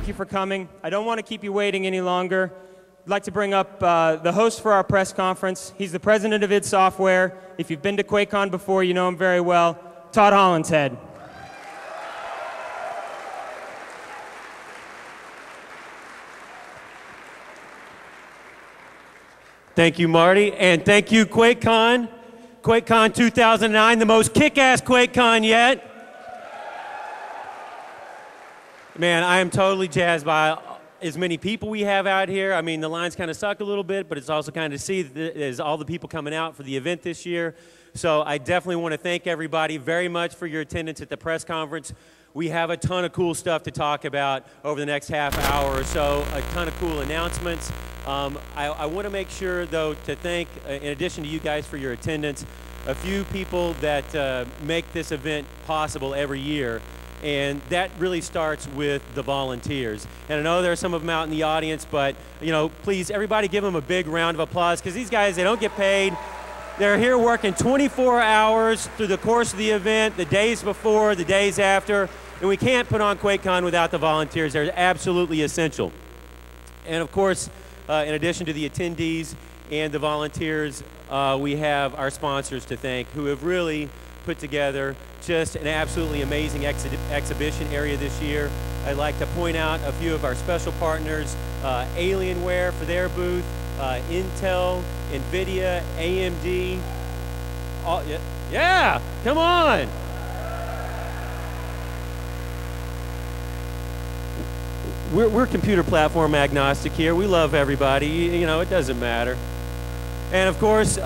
thank you for coming. I don't want to keep you waiting any longer. I'd like to bring up the host for our press conference. He's the president of id Software. If you've been to QuakeCon before, you know him very well. Todd Hollinshead. Thank you, Marty, and thank you, QuakeCon. QuakeCon 2009, the most kick-ass QuakeCon yet. Man, I am totally jazzed by as many people we have out here. I mean, the lines kind of suck a little bit, but it's also kind of to see there's all the people coming out for the event this year. So I definitely want to thank everybody very much for your attendance at the press conference. We have a ton of cool stuff to talk about over the next half hour or so, a ton of cool announcements. I want to make sure, though, to thank, in addition to you guys for your attendance, a few people that make this event possible every year. And that really starts with the volunteers. And I know there are some of them out in the audience, but, you know, please, everybody give them a big round of applause, because these guys, they don't get paid. They're here working 24 hours through the course of the event, the days before, the days after, and we can't put on QuakeCon without the volunteers. They're absolutely essential. And of course, in addition to the attendees and the volunteers, we have our sponsors to thank, who have really put together just an absolutely amazing exhibition area this year. I'd like to point out a few of our special partners, Alienware for their booth, Intel, NVIDIA, AMD. Yeah, come on. We're computer platform agnostic here. We love everybody. You know, it doesn't matter. And of course,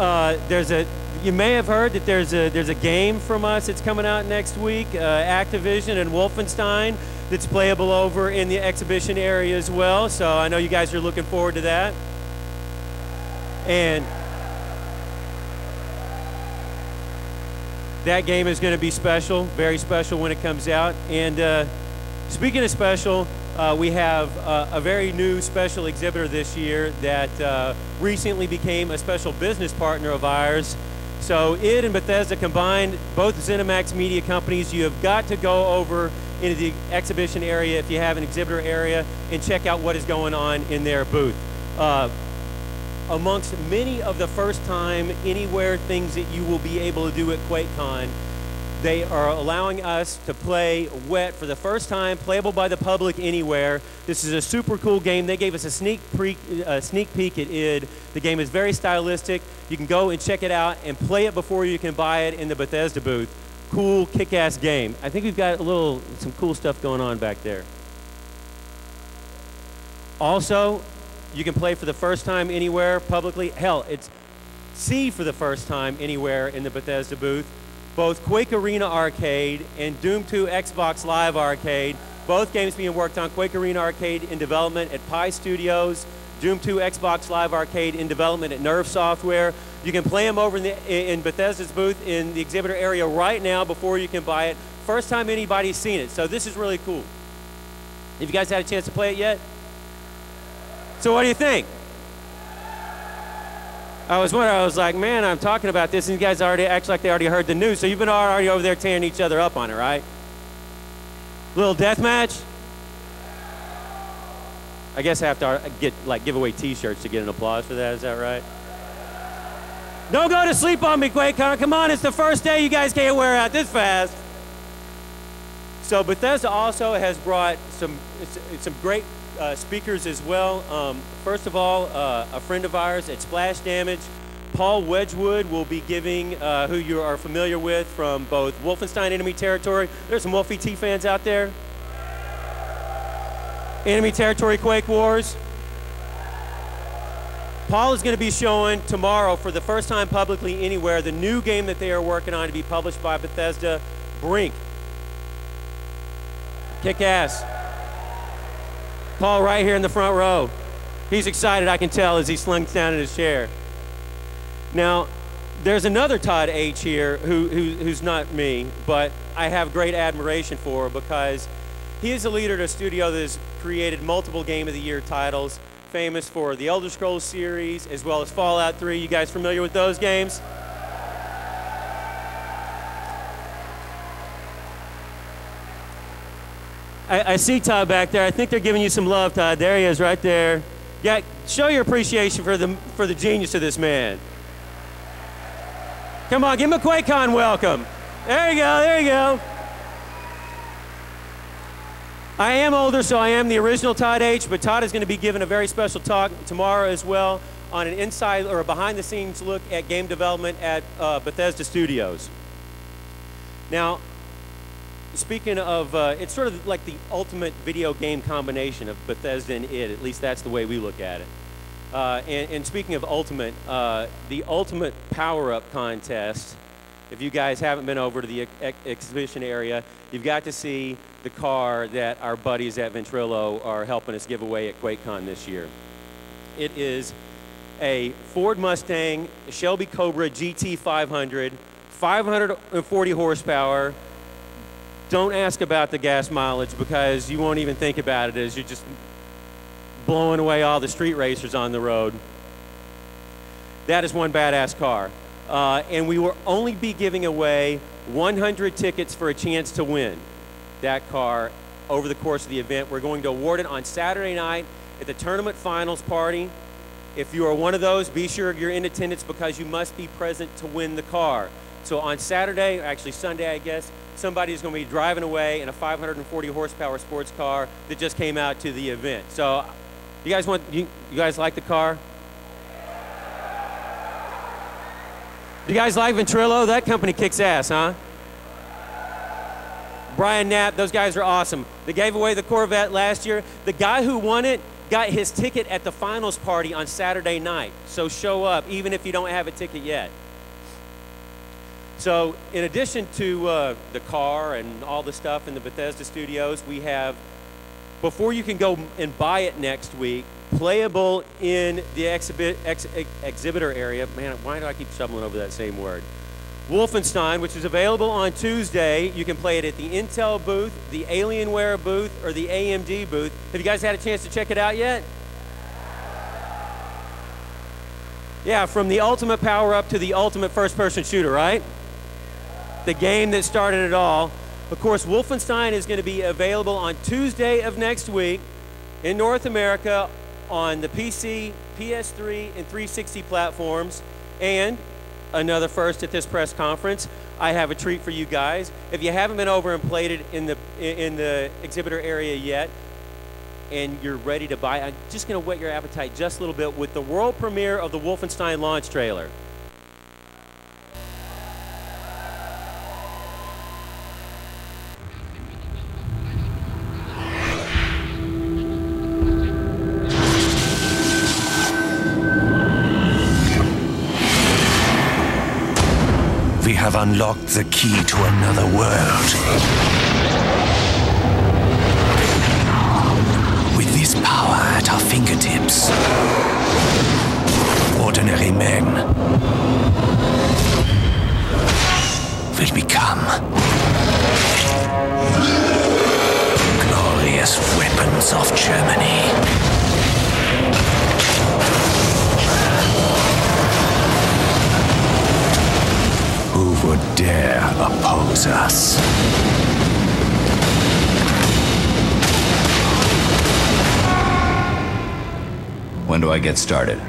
you may have heard that there's a game from us that's coming out next week, Activision and Wolfenstein, that's playable over in the exhibition area as well. So I know you guys are looking forward to that. And that game is going to be special, very special when it comes out. And speaking of special, we have a very new special exhibitor this year that recently became a special business partner of ours. So id and Bethesda combined, both ZeniMax media companies. You have got to go over into the exhibition area if you have an exhibitor area and check out what is going on in their booth. Amongst many of the first time anywhere things that you will be able to do at QuakeCon, they are allowing us to play Wet for the first time, playable by the public anywhere. This is a super cool game. They gave us a sneak peek at id. The game is very stylistic. You can go and check it out and play it before you can buy it in the Bethesda booth. Cool, kick-ass game. I think we've got some cool stuff going on back there. Also, you can play for the first time anywhere publicly. Hell, it's see for the first time anywhere in the Bethesda booth. Both Quake Arena Arcade and Doom 2 Xbox Live Arcade, both games being worked on. Quake Arena Arcade in development at Pi Studios, Doom 2 Xbox Live Arcade in development at Nerve Software. You can play them over in Bethesda's booth in the exhibitor area right now before you can buy it. First time anybody's seen it, so this is really cool. Have you guys had a chance to play it yet? So what do you think? I was wondering, I was like, man, I'm talking about this, and you guys already act like they already heard the news, so you've been already over there tearing each other up on it, right? Little death match? I guess I have to give away t-shirts to get an applause for that, is that right? Don't go to sleep on me, QuakeCon. Come on, it's the first day. You guys can't wear out this fast. So Bethesda also has brought some great speakers as well. First of all, a friend of ours at Splash Damage, Paul Wedgwood, will be giving, who you are familiar with from both Wolfenstein Enemy Territory. There's some Wolfie T fans out there. Enemy Territory Quake Wars. Paul is going to be showing tomorrow, for the first time publicly anywhere, the new game that they are working on to be published by Bethesda, Brink. Kick ass. Paul right here in the front row. He's excited, I can tell, as he slunks down in his chair. Now, there's another Todd H here who's not me, but I have great admiration for, because he is a leader at a studio that has created multiple Game of the Year titles, famous for the Elder Scrolls series, as well as Fallout 3. You guys familiar with those games? I see Todd back there. I think they're giving you some love, Todd. There he is, right there. Yeah, show your appreciation for the genius of this man. Come on, give him a QuakeCon welcome. There you go, there you go. I am older, so I am the original Todd H., but Todd is going to be giving a very special talk tomorrow as well on an inside or a behind-the-scenes look at game development at Bethesda Studios. Now, speaking of, it's sort of like the ultimate video game combination of Bethesda and id. At least that's the way we look at it. And speaking of ultimate, the ultimate power-up contest, if you guys haven't been over to the exhibition area, you've got to see the car that our buddies at Ventrilo are helping us give away at QuakeCon this year. It is a Ford Mustang Shelby Cobra GT 500, 540 horsepower. Don't ask about the gas mileage because you won't even think about it as you're just blowing away all the street racers on the road. That is one badass car. And we will only be giving away 100 tickets for a chance to win that car over the course of the event. We're going to award it on Saturday night at the tournament finals party. If you are one of those, be sure you're in attendance because you must be present to win the car. So on Saturday, or actually Sunday, I guess, somebody is going to be driving away in a 540 horsepower sports car that just came out to the event. So you guys like the car? Do you guys like Ventrilo? That company kicks ass, huh? Brian Knapp, those guys are awesome. They gave away the Corvette last year. The guy who won it got his ticket at the finals party on Saturday night. So show up, even if you don't have a ticket yet. So in addition to the car and all the stuff in the Bethesda Studios, we have, before you can go and buy it next week, playable in the exhibitor area. Man, why do I keep stumbling over that same word? Wolfenstein, which is available on Tuesday. You can play it at the Intel booth, the Alienware booth, or the AMD booth. Have you guys had a chance to check it out yet? Yeah, from the ultimate power-up to the ultimate first-person shooter, right? The game that started it all. Of course, Wolfenstein is going to be available on Tuesday of next week in North America on the PC, PS3, and 360 platforms. And another first at this press conference, I have a treat for you guys. If you haven't been over and played it in the exhibitor area yet, and you're ready to buy, I'm just going to whet your appetite just a little bit with the world premiere of the Wolfenstein launch trailer. We have unlocked the key to another world. With this power at our fingertips, ordinary men will become glorious weapons of Germany. Who would dare oppose us? When do I get started?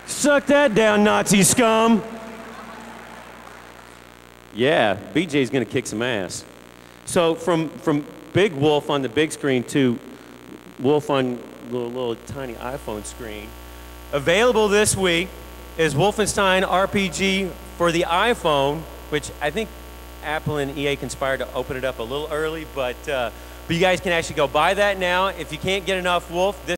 Suck that down, Nazi scum. Yeah, BJ's gonna kick some ass. So from Big Wolf on the big screen to Wolf on little tiny iPhone screen, available this week is Wolfenstein RPG for the iPhone, which I think Apple and EA conspired to open it up a little early, but you guys can actually go buy that now. If you can't get enough Wolf, this